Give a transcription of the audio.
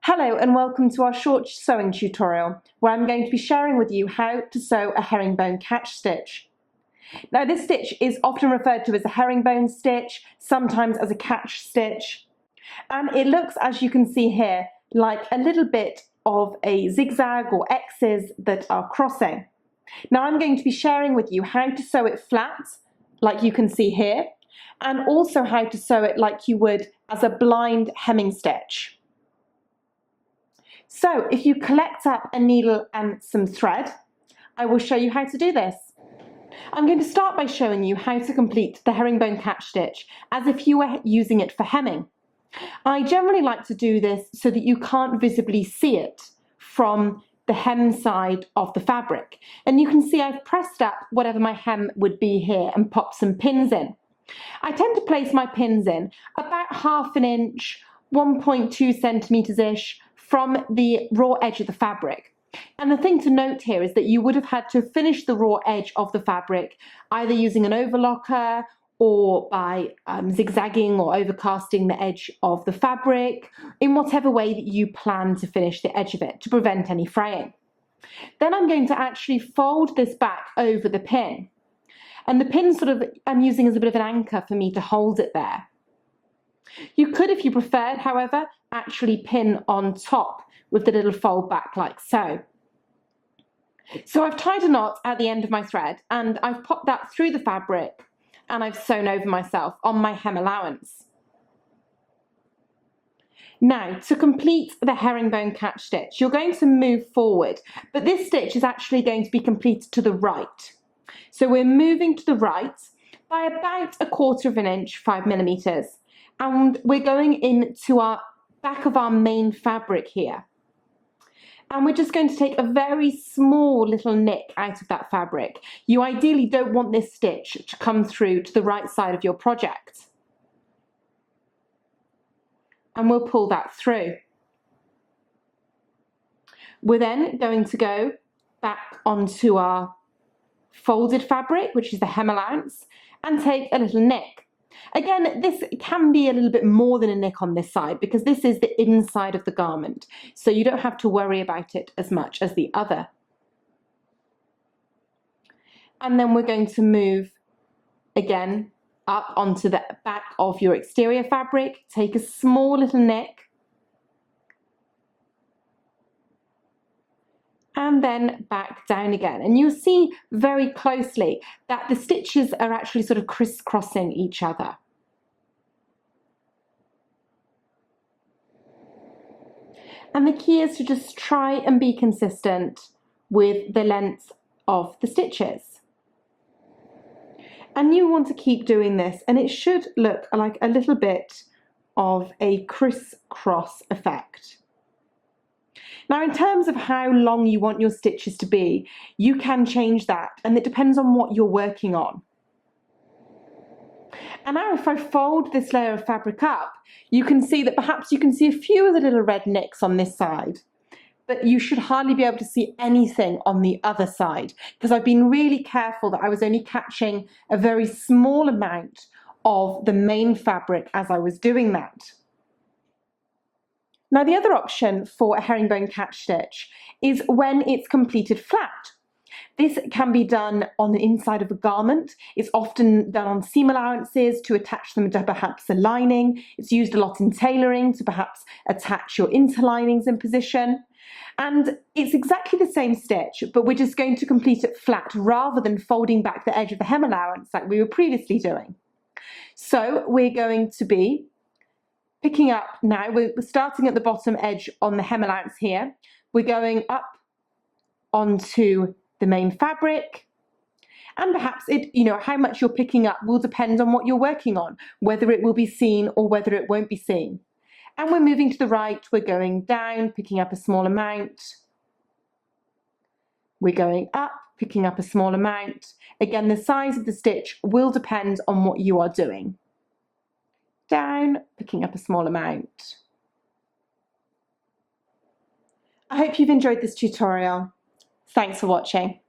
Hello and welcome to our short sewing tutorial where I'm going to be sharing with you how to sew a herringbone catch stitch. Now this stitch is often referred to as a herringbone stitch, sometimes as a catch stitch, and it looks, as you can see here, like a little bit of a zigzag or X's that are crossing. Now I'm going to be sharing with you how to sew it flat, like you can see here, and also how to sew it like you would as a blind hemming stitch. So if you collect up a needle and some thread, I will show you how to do this. I'm going to start by showing you how to complete the herringbone catch stitch as if you were using it for hemming. I generally like to do this so that you can't visibly see it from the hem side of the fabric. And you can see I've pressed up whatever my hem would be here and popped some pins in. I tend to place my pins in about 1/2 inch, 1.2 centimeters-ish from the raw edge of the fabric. And the thing to note here is that you would have had to finish the raw edge of the fabric either using an overlocker or by zigzagging or overcasting the edge of the fabric in whatever way that you plan to finish the edge of it to prevent any fraying. Then I'm going to actually fold this back over the pin. And the pin I'm using as a bit of an anchor for me to hold it there. You could, if you preferred, however, actually pin on top with the little fold back like so. So I've tied a knot at the end of my thread and I've popped that through the fabric and I've sewn over myself on my hem allowance. Now, to complete the herringbone catch stitch, you're going to move forward, but this stitch is actually going to be completed to the right. So we're moving to the right by about 1/4 inch, 5 millimeters. And we're going into our back of our main fabric here. And we're just going to take a very small little nick out of that fabric. You ideally don't want this stitch to come through to the right side of your project. And we'll pull that through. We're then going to go back onto our folded fabric, which is the hem allowance, and take a little nick. Again, this can be a little bit more than a nick on this side because this is the inside of the garment, so you don't have to worry about it as much as the other. And then we're going to move again up onto the back of your exterior fabric, take a small little nick, and then back down again. And you'll see very closely that the stitches are actually sort of crisscrossing each other. And the key is to just try and be consistent with the length of the stitches. And you want to keep doing this, and it should look like a little bit of a crisscross effect. Now, in terms of how long you want your stitches to be, you can change that, and it depends on what you're working on. And now if I fold this layer of fabric up, you can see that perhaps you can see a few of the little red nicks on this side, but you should hardly be able to see anything on the other side, because I've been really careful that I was only catching a very small amount of the main fabric as I was doing that. Now, the other option for a herringbone catch stitch is when it's completed flat. This can be done on the inside of a garment. It's often done on seam allowances to attach them to perhaps a lining. It's used a lot in tailoring to perhaps attach your interlinings in position. And it's exactly the same stitch, but we're just going to complete it flat rather than folding back the edge of the hem allowance like we were previously doing. So we're going to be picking up now, we're starting at the bottom edge on the hem allowance here. We're going up onto the main fabric, and perhaps how much you're picking up will depend on what you're working on, whether it will be seen or whether it won't be seen. And we're moving to the right, we're going down, picking up a small amount. We're going up, picking up a small amount. Again, the size of the stitch will depend on what you are doing. Down, picking up a small amount. I hope you've enjoyed this tutorial. Thanks for watching.